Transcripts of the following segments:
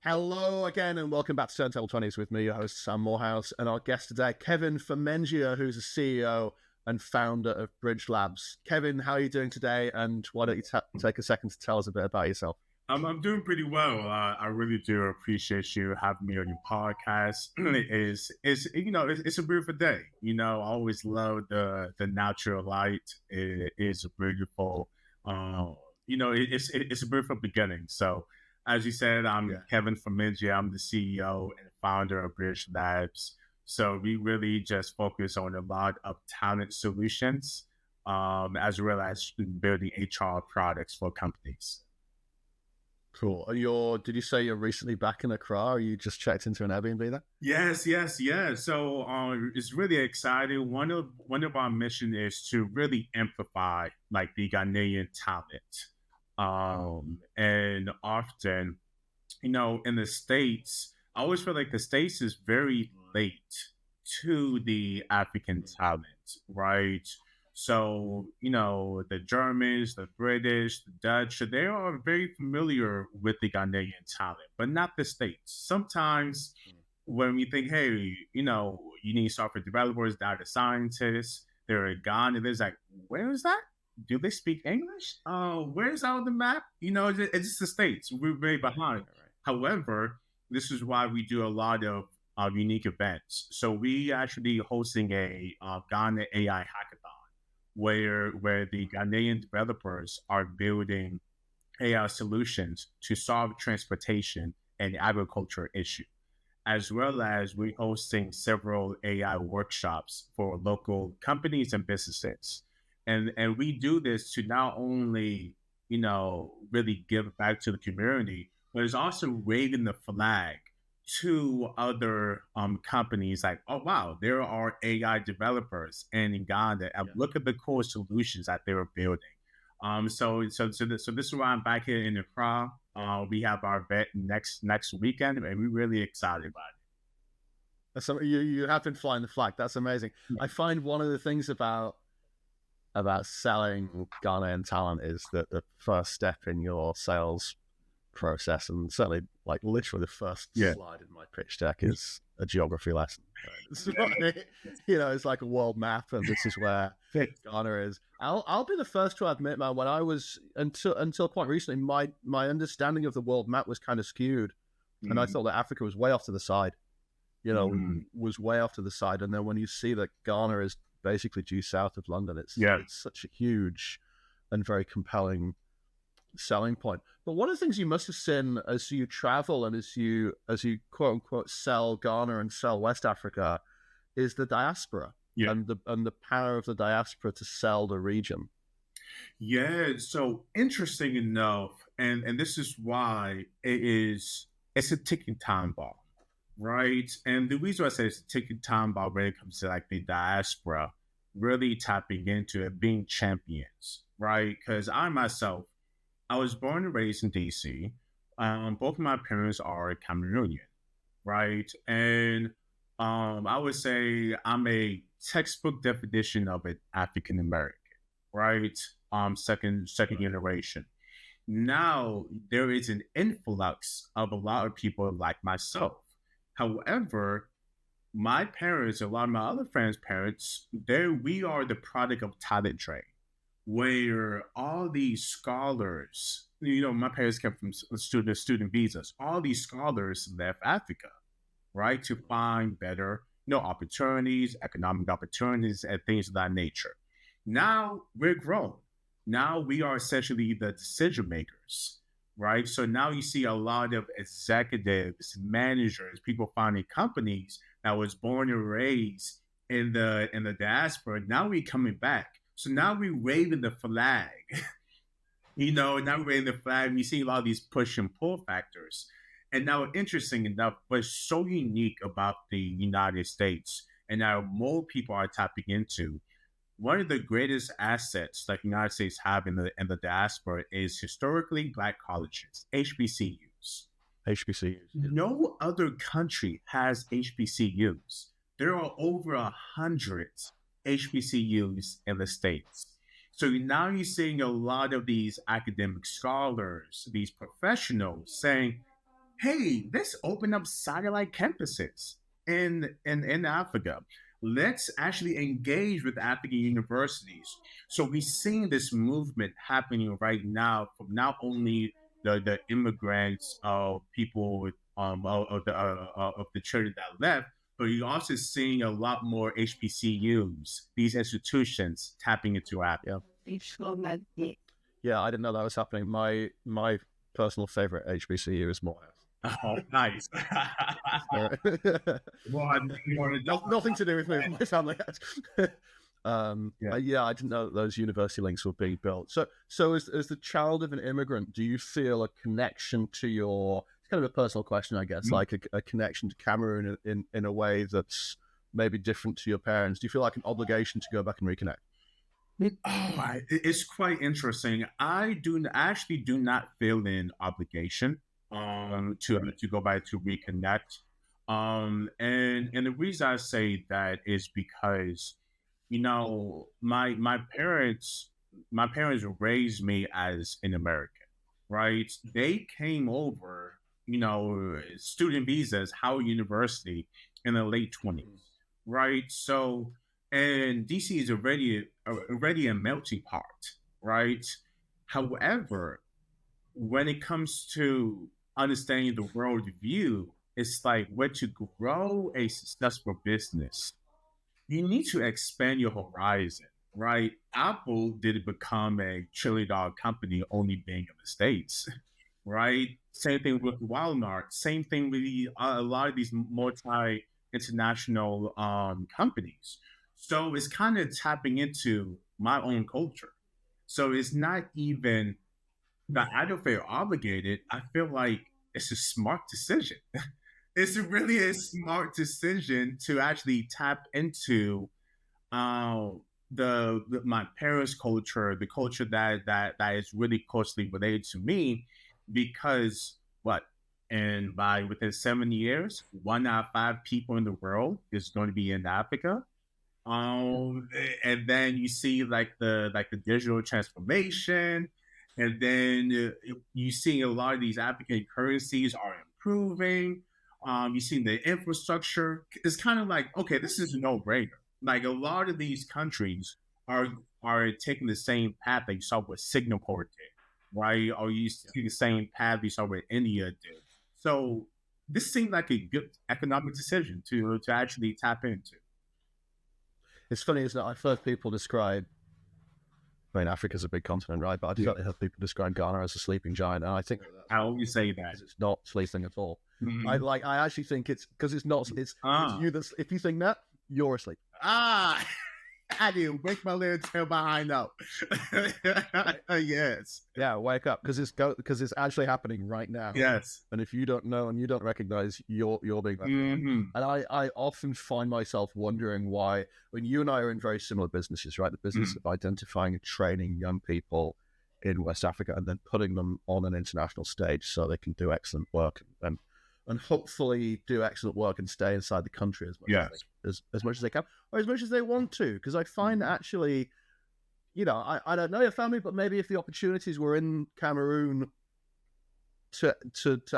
Hello again, and welcome back to Turntabl 20s with me, your host, Sam Moorhouse, and our guest today, Kevin Fomengia, who's the CEO and founder of Bridge Labs. Kevin, how are you doing today? And why don't you take a second to tell us a bit about yourself? I'm doing pretty well. I really do appreciate you having me on your podcast. It's a beautiful day. I always love the natural light. It is beautiful. It's a beautiful beginning. So, as you said, I'm Kevin Fomengia. I'm the CEO and founder of Bridge Labs. So we really just focus on a lot of talent solutions, as well as building HR products for companies. Cool. Did you say you're recently back in Accra, or you just checked into an Airbnb there? Yes. So it's really exciting. One of our mission is to really amplify like the Ghanaian talent. And often, in the States, I always feel like the States is very late to the African talent, right? So, the Germans, the British, the Dutch, they are very familiar with the Ghanaian talent, but not the States. Sometimes when we think, hey, you need software developers, data scientists, they're in Ghana, there's like, where is that? Do they speak English? Where's that on the map? It's just the States. We're very behind. However, this is why we do a lot of unique events. So we actually hosting a Ghana AI hackathon, where the Ghanaian developers are building AI solutions to solve transportation and agriculture issue, as well as we're hosting several AI workshops for local companies and businesses. And we do this to not only, really give back to the community, but it's also waving the flag to other companies like, oh, wow, there are AI developers in Ghana. Look at the cool solutions that they were building. So this is why I'm back here in Accra. We have our event next weekend, and we're really excited about it. So you have been flying the flag. That's amazing. Yeah. I find one of the things about selling Ghanaian talent is that the first step in your sales process, and certainly like literally the first slide in my pitch deck, is a geography lesson. Right? It's like a world map, and this is where Ghana is. I'll be the first to admit, man, when I was until quite recently, my understanding of the world map was kind of skewed, and I thought that Africa was way off to the side. Was way off to the side, and then when you see that Ghana is basically due south of London, it's such a huge and very compelling selling point. But one of the things you must have seen as you travel and as you quote unquote sell Ghana and sell West Africa is the diaspora and the power of the diaspora to sell the region. Yeah, so interesting enough, and this is why it's a ticking time bomb, right? And the reason I say it's a ticking time bomb when it comes to like the diaspora, really tapping into it, being champions, right? Because I myself, I was born and raised in DC. Both of my parents are Cameroonian, right? And I would say I'm a textbook definition of an African American, right? Second generation. Now there is an influx of a lot of people like myself. However, my parents, a lot of my other friends' parents, we are the product of talent trade, where all these scholars, my parents came from student visas. All these scholars left Africa, right, to find better, opportunities, economic opportunities, and things of that nature. Now we're grown. Now we are essentially the decision makers, right? So now you see a lot of executives, managers, people founding companies that was born and raised in the diaspora. Now we coming back. So now we're waving the flag, now we're waving the flag. We see a lot of these push and pull factors. And now, interesting enough, what's so unique about the United States, and now more people are tapping into, one of the greatest assets that the United States have in the diaspora is historically Black colleges, HBCUs. HBCUs. No other country has HBCUs. There are over 100 HBCUs in the States. So now you're seeing a lot of these academic scholars, these professionals saying, hey, let's open up satellite campuses in Africa. Let's actually engage with African universities. So we're seeing this movement happening right now from not only the immigrants of people of the children that left, but you're also seeing a lot more HBCUs, these institutions tapping into Africa. Yeah. Yeah, I didn't know that was happening. My personal favorite HBCU is Moorhouse. Oh, nice. Well, Nothing to do with me, my family. Yeah. Yeah, I didn't know that those university links were being built. So as the child of an immigrant, do you feel a connection to your? It's kind of a personal question, I guess, like a connection to Cameroon in a way that's maybe different to your parents. Do you feel like an obligation to go back and reconnect? It's quite interesting. I actually do not feel an obligation to go back to reconnect. And the reason I say that is because, you know, my parents raised me as an American, right? They came over, student visas, Howard University in the late 20s, right? So, and DC is already a melting pot, right? However, when it comes to understanding the world view, it's like where to grow a successful business, you need to expand your horizon, right? Apple didn't become a $1 trillion company only being in the States, right? Same thing with Walmart. Same thing with a lot of these multi international companies. So it's kind of tapping into my own culture. So it's not even that I don't feel obligated. I feel like it's a smart decision. It's really a smart decision to actually tap into uh, my parents' culture, the culture that is really closely related to me, because what? And by within 7 years, 1 out of 5 people in the world is going to be in Africa. And then you see like the digital transformation, and then you see a lot of these African currencies are improving. You see the infrastructure. It's kind of like, okay, this is a no brainer. Like a lot of these countries are are taking the same path that you saw what Singapore did, right? Or you see the same path you saw what India did. So this seemed like a good economic decision to actually tap into. It's funny, isn't it? I've heard people describe. I mean, Africa's a big continent, right? But I've certainly heard people describe Ghana as a sleeping giant, and I think I always say that because it's not sleeping at all. Mhm. I actually think it's because it's not. It's you that's. If you think that, you're asleep. Ah, I didn't wake my little tail behind up. Yes, Yeah, wake up because it's actually happening right now. yes. And if you don't know and you don't recognize, you're being left behind. hmm And I often find myself wondering why, when you and I are in very similar businesses, right? The business of identifying and training young people in West Africa and then putting them on an international stage so they can do excellent work and hopefully do excellent work and stay inside the country as much Yes. as much as they can or as much as they want to. Because I find that actually, I don't know your family, but maybe if the opportunities were in Cameroon to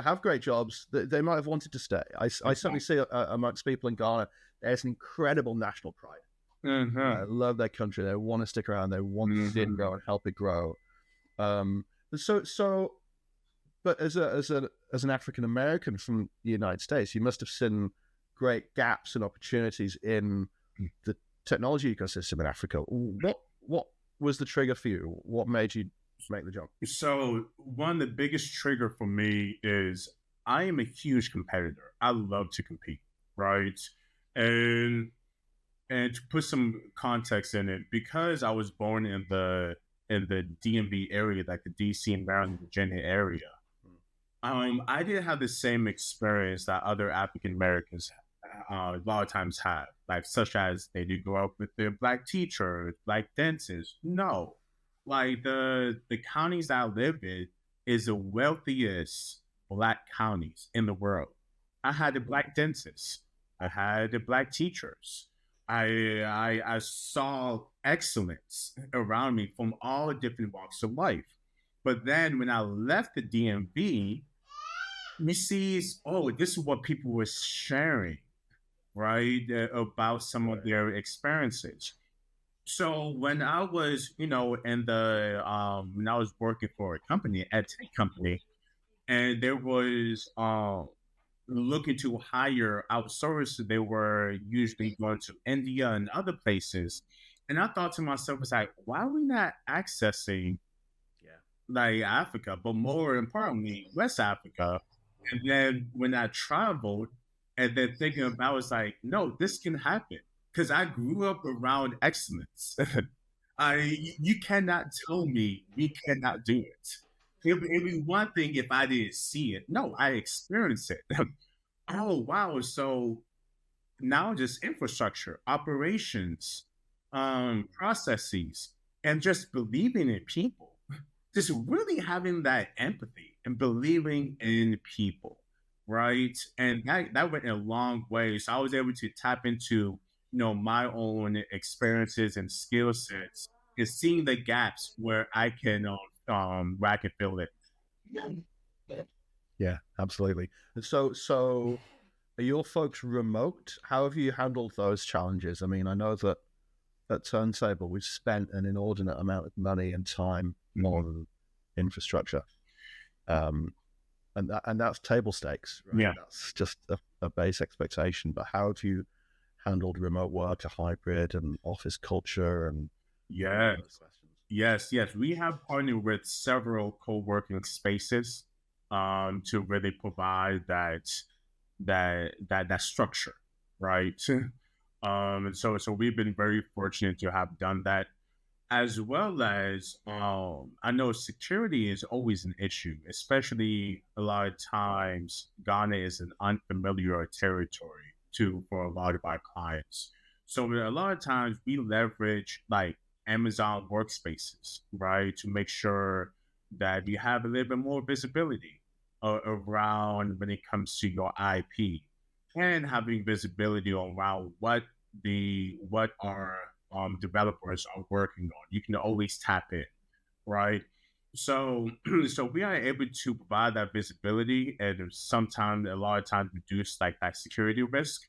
have great jobs, they might have wanted to stay. I certainly see amongst people in Ghana, there's an incredible national pride. I love their country. They want to stick around. They want to see it grow and help it grow. But as an African American from the United States, you must have seen great gaps and opportunities in the technology ecosystem in Africa. What was the trigger for you? What made you make the jump? So one of the biggest trigger for me is I am a huge competitor. I love to compete, right? And and to put some context in it, because I was born in the DMV area, like the DC and Maryland, Virginia area, I didn't have the same experience that other African Americans a lot of times have, like such as they did grow up with their black teachers, black dentists. No, like the counties that I live in is the wealthiest black counties in the world. I had a black dentist. I had the black teachers. I saw excellence around me from all different walks of life. But then when I left the DMV, we see, oh, this is what people were sharing, right, about some of their experiences. So when I was, in the when I was working for a company, a tech company, and there was looking to hire outsourcers, they were usually going to India and other places. And I thought to myself, it's like, why are we not accessing like Africa, but more importantly, West Africa? And then when I traveled and then thinking about it's like, no, this can happen. Because I grew up around excellence. You cannot tell me we cannot do it. It'd be one thing if I didn't see it. No, I experienced it. Oh wow. So now just infrastructure, operations, processes, and just believing in people. Just really having that empathy and believing in people, right? And that went a long way. So I was able to tap into, my own experiences and skill sets and seeing the gaps where I can fill it. Yeah, absolutely. And so are your folks remote? How have you handled those challenges? I mean, I know that at Turntable, we've spent an inordinate amount of money and time on infrastructure. And that's table stakes, right? Yeah. That's just a base expectation. But how have you handled remote work, a hybrid and office culture and Yes. We have partnered with several co-working spaces to really provide that structure, right? And so we've been very fortunate to have done that, as well as I know security is always an issue, especially a lot of times Ghana is an unfamiliar territory for a lot of our clients. So a lot of times we leverage like Amazon workspaces, right, to make sure that you have a little bit more visibility around when it comes to your IP and having visibility around what our developers are working on. You can always tap in, right? So, so we are able to provide that visibility and sometimes, a lot of times, reduce like that security risk.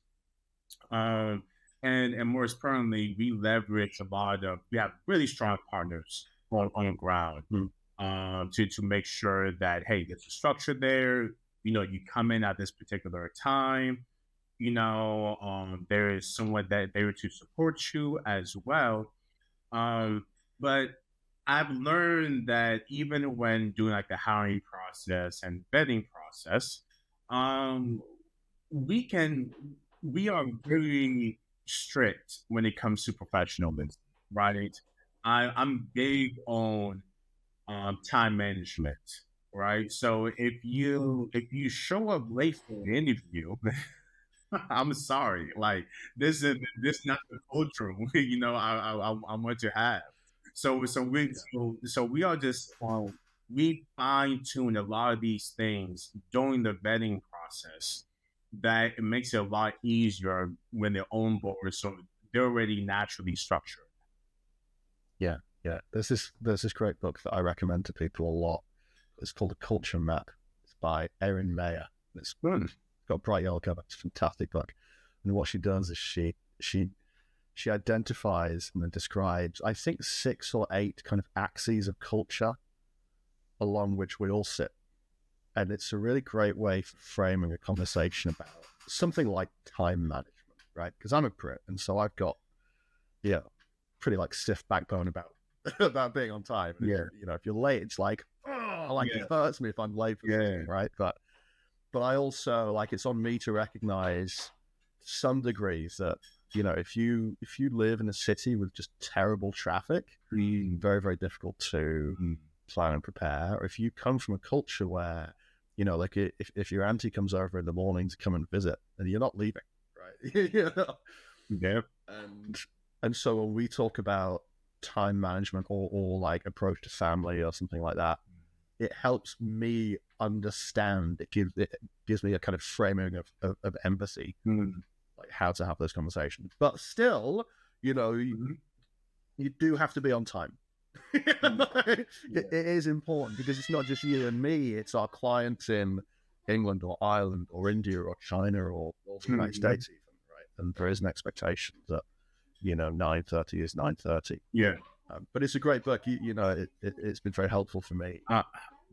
Um, and more importantly, we have really strong partners on the ground to make sure that, hey, there's a structure there. You come in at this particular time. There is someone that there to support you as well. But I've learned that even when doing like the hiring process and vetting process, um, we can we are very strict when it comes to professionalism, right? I'm big on time management, right? So if you show up late for an interview, I'm sorry. Like this not the culture I want to have. So we are just we fine tune a lot of these things during the vetting process that it makes it a lot easier when they're on board. So they're already naturally structured. Yeah. There's this great book that I recommend to people a lot. It's called The Culture Map. It's by Erin Mayer. It's got a bright yellow cover. It's a fantastic book. And what she does is she identifies and then describes, I think, 6 or 8 kind of axes of culture along which we all sit. And it's a really great way for framing a conversation about something like time management, right? Because I'm a Brit, and so I've got, pretty like stiff backbone about being on time. And if you're late, it's like, it hurts me if I'm late for something, right? But I also, like, it's on me to recognize some degrees that, if you live in a city with just terrible traffic, very, very difficult to plan and prepare. Or if you come from a culture where, like if your auntie comes over in the morning to come and visit and you're not leaving, right? Yeah. And so when we talk about time management or like approach to family or something like that, it helps me understand. It gives me a kind of framing of empathy, like how to have those conversations. But still, you do have to be on time. It is important because it's not just you and me; it's our clients in England or Ireland or India or China or the United States even, right? And there is an expectation that, 9:30 is 9:30. Yeah. But it's a great book. It's been very helpful for me.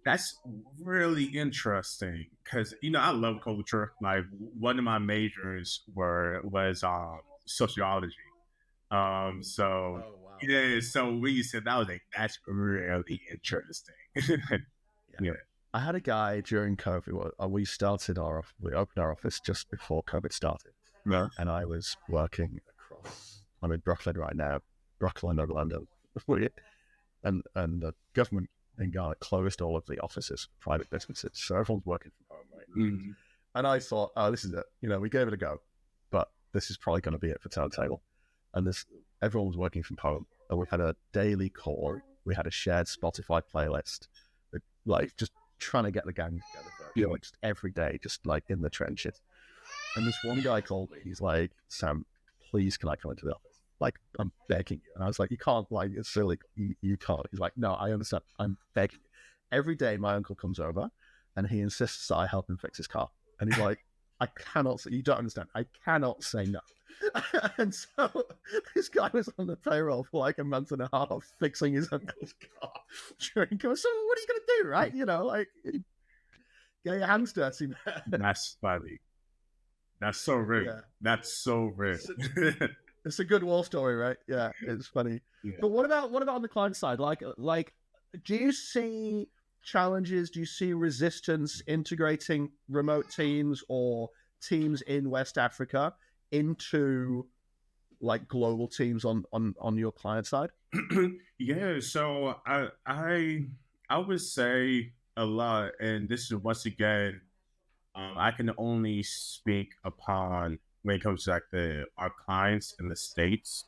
That's really interesting because I love culture. Like one of my majors was sociology. So yeah, so when you said that, I was like, that's really interesting. Yeah. I had a guy during COVID. We opened our office just before COVID started. Yeah. And I was working across. I'm in Brooklyn right now, Brooklyn or London, and the government in Ghana closed all of the offices, private businesses, so everyone's working from home, right? Mm-hmm. And I thought, oh, this is it. We gave it a go, but this is probably going to be it for Turntabl. And everyone was working from home, and we had a daily call. We had a shared Spotify playlist, like just trying to get the gang together, like just every day, just like in the trenches. And this one guy called me. He's like, Sam, please, can I come into the office? Like, I'm begging you. And I was like, you can't, like, it's silly. You can't. He's like, no, I understand. I'm begging you. Every day my uncle comes over and he insists that I help him fix his car. And he's like, I cannot say, you don't understand. I cannot say no. And so this guy was on the payroll for like a month and a half fixing his uncle's car. So what are you going to do, right? Like, get your hands dirty, man. That's funny. That's so real. Yeah. That's so real. It's a good war story, right? Yeah, it's funny. Yeah. But what about on the client side? Like, do you see challenges? Do you see resistance integrating remote teams or teams in West Africa into like global teams on your client side? Yeah. So I would say a lot, and this is once again, I can only speak upon when it comes to like our clients in the States,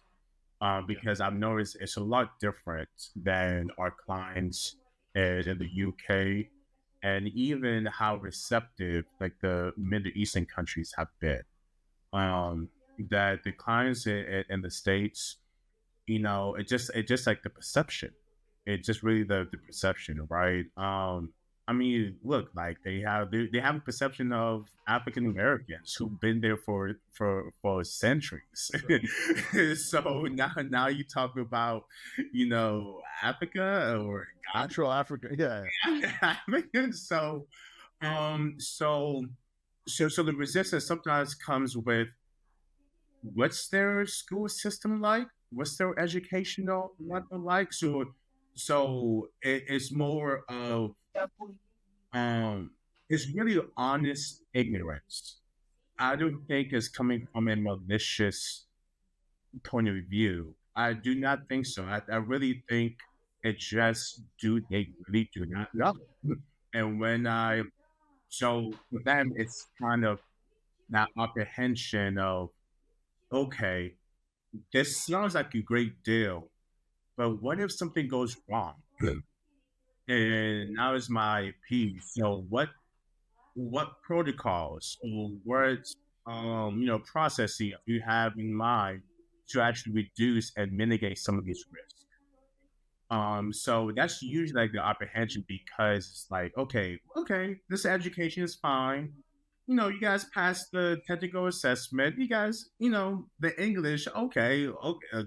because I've noticed it's a lot different than our clients in the UK, and even how receptive like the Middle Eastern countries have been. That the clients in the States, it just like the perception. It's just really the perception, right? I mean, look, like they have a perception of African Americans who've been there for centuries. So now you talk about, Africa or Central Africa, yeah. African. So the resistance sometimes comes with what's their school system like, what's their educational level like. So it's more of it's really honest ignorance. I don't think it's coming from a malicious point of view. I do not think so. I really think they really do not know. And so for them, it's kind of that apprehension of, okay, this sounds like a great deal, but what if something goes wrong? And now is my piece. So what protocols or what processes you have in mind to actually reduce and mitigate some of these risks? So that's usually like the apprehension, because it's like, okay, this education is fine. You guys passed the technical assessment. You guys, the English, okay.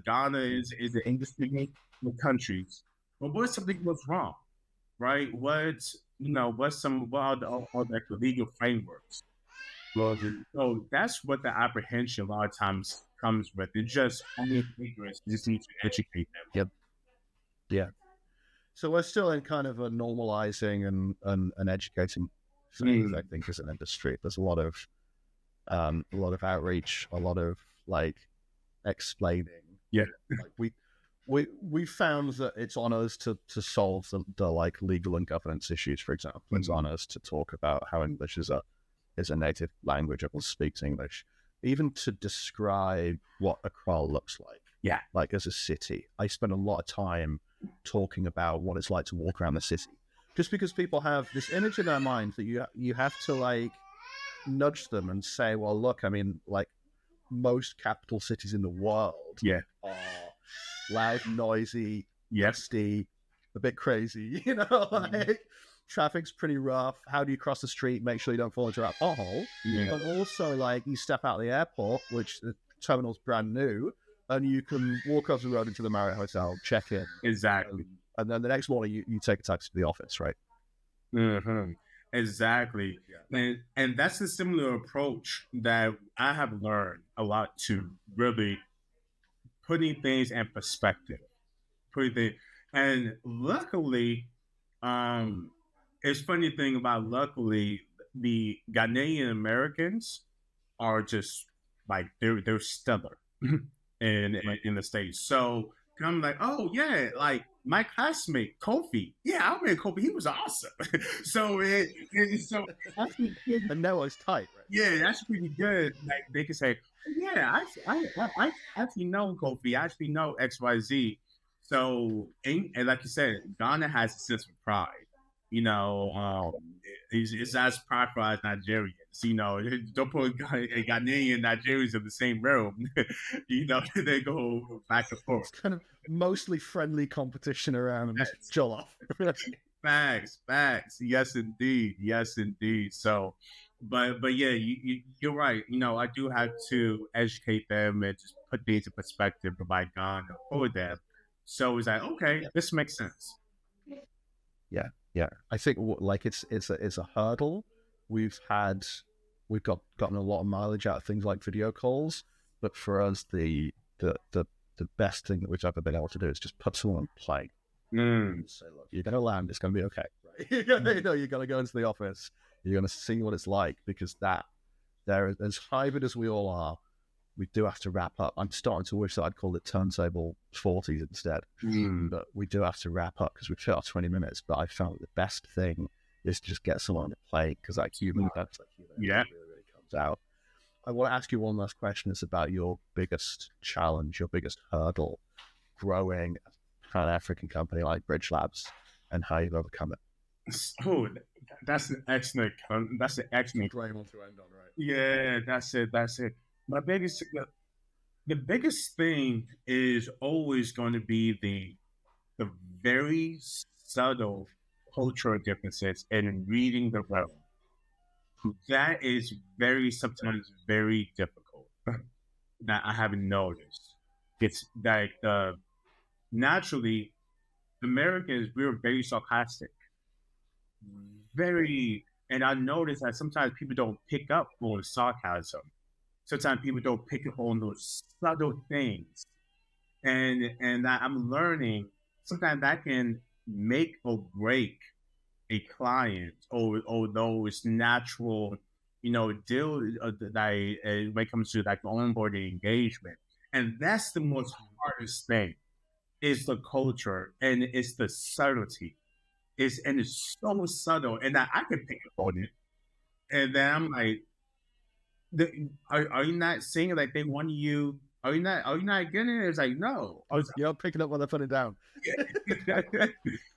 Ghana is the English speaking countries. But what if something goes wrong, right? What are the legal frameworks? Well, so that's what the apprehension a lot of times comes with. It's just only ignorance. You just need to educate them. Yep. Yeah. So we're still in kind of a normalizing and educating phase, I think, as an industry. There's a lot of outreach, a lot of like explaining. Yeah. Like we found that it's on us to solve the like legal and governance issues, for example. Mm-hmm. It's on us to talk about how English is a native language, everyone speaks English, even to describe what Accra looks like. Yeah. Like as a city. I spend a lot of time talking about what it's like to walk around the city. Just because people have this image in their mind that you have to like nudge them and say, well, look, I mean, like most capital cities in the world are loud, noisy, dusty, a bit crazy, like traffic's pretty rough. How do you cross the street? Make sure you don't fall into that pothole. But also, like, you step out of the airport, which the terminal's brand new, and you can walk off the road into the Marriott Hotel, check in. Exactly. And then the next morning, you take a taxi to the office, right? Mm-hmm. Exactly. And that's a similar approach that I have learned a lot to really putting things in perspective. And luckily, it's funny thing about luckily, the Ghanaian Americans are just like they're stellar in the States. So I'm like, oh yeah, like my classmate Kofi, yeah, I met Kofi. He was awesome. so actually, and now it's tight, right? Yeah, that's pretty good. Like they can say, yeah, I actually know Kofi. I actually know XYZ. So and like you said, Ghana has a sense of pride. It's as prideful as Nigerians. Don't put Ghanaian and Nigerians in the same room. They go back and forth. It's kind of mostly friendly competition around and jollof. Facts. Yes, indeed. So, but yeah, you're right. I do have to educate them and just put things in perspective, provide Ghana for them. So it's like, okay, this makes sense. Yeah. I think like it's a hurdle. We've gotten a lot of mileage out of things like video calls, but for us, the best thing that we've ever been able to do is just put someone on play. And say, look, you're going to land. It's going to be okay. Right? You're going to go into the office. You're going to see what it's like, because as hybrid as we all are, we do have to wrap up. I'm starting to wish that I'd called it Turntable 40s instead. But we do have to wrap up because we've hit our 20 minutes. But I found the best thing is to just get someone to play, because that human really comes out. I want to ask you one last question. It's about your biggest challenge, your biggest hurdle growing a Pan-African company like Bridge Labs, and how you've overcome it. Oh, that's an excellent great one to end on, right? Yeah, that's it. The biggest thing is always going to be the very subtle cultural differences in reading the room. That is sometimes very difficult. That I haven't noticed. It's like naturally, Americans, we're very sarcastic. And I noticed that sometimes people don't pick up on sarcasm. Sometimes people don't pick up on those subtle things. And I'm learning sometimes that can make or break a client, although it's natural, deal when it comes to like onboarding engagement. And that's the most hardest thing, is the culture, and it's the subtlety. It's so subtle, and I can pick up on it. And then I'm like, are you not seeing like they want you? Are you not getting it? It's like, no. You're picking up what they're putting down.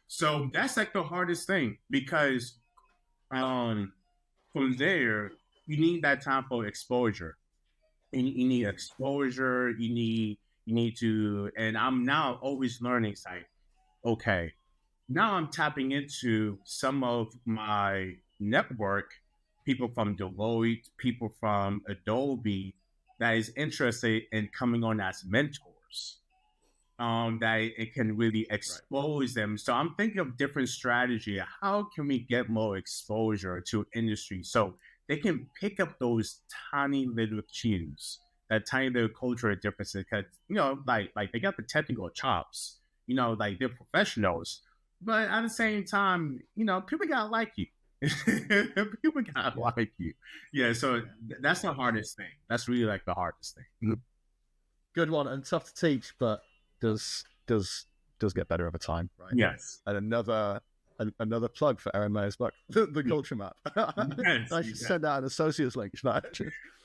So that's like the hardest thing, because from there you need that time for exposure. You need exposure. You need to, and I'm now always learning. It's like, okay, now I'm tapping into some of my network, people from Deloitte, people from Adobe, that is interested in coming on as mentors. That it can really expose them. So I'm thinking of different strategy. How can we get more exposure to industry so they can pick up those tiny little cues, that tiny little cultural differences? Because like they got the technical chops. Like they're professionals, but at the same time, people gotta like you. People gotta like you. Yeah. So that's the hardest thing. That's really like the hardest thing. Good one, and tough to teach, but does get better over time, right? Yes. And another plug for Aaron Mayer's book, the Culture Map. Yes, I should send out an associate's link.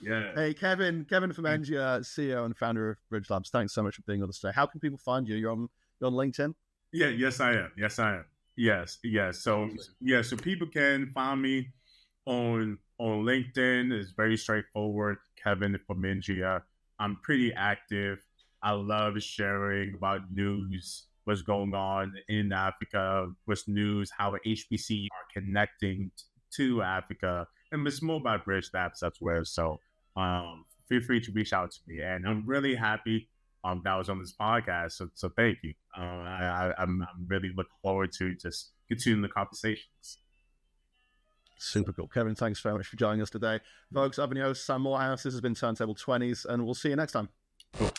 Yeah. Hey, Kevin Fomengia, CEO and founder of Bridge Labs. Thanks so much for being with us today. How can people find you? You're on LinkedIn? Yeah. Yes, I am. Yes. So people can find me on LinkedIn. It's very straightforward. Kevin Fomengia. I'm pretty active. I love sharing about news what's going on in Africa, what's news, how HBC are connecting to Africa, and it's more about bridge apps as well. So feel free to reach out to me, and I'm really happy that I was on this podcast. So thank you. I'm really looking forward to just continuing the conversations. Super cool. Kevin, thanks very much for joining us today. Folks, I've been your host, Sam Moorhouse. This has been Turntable 20s, and we'll see you next time. Cool.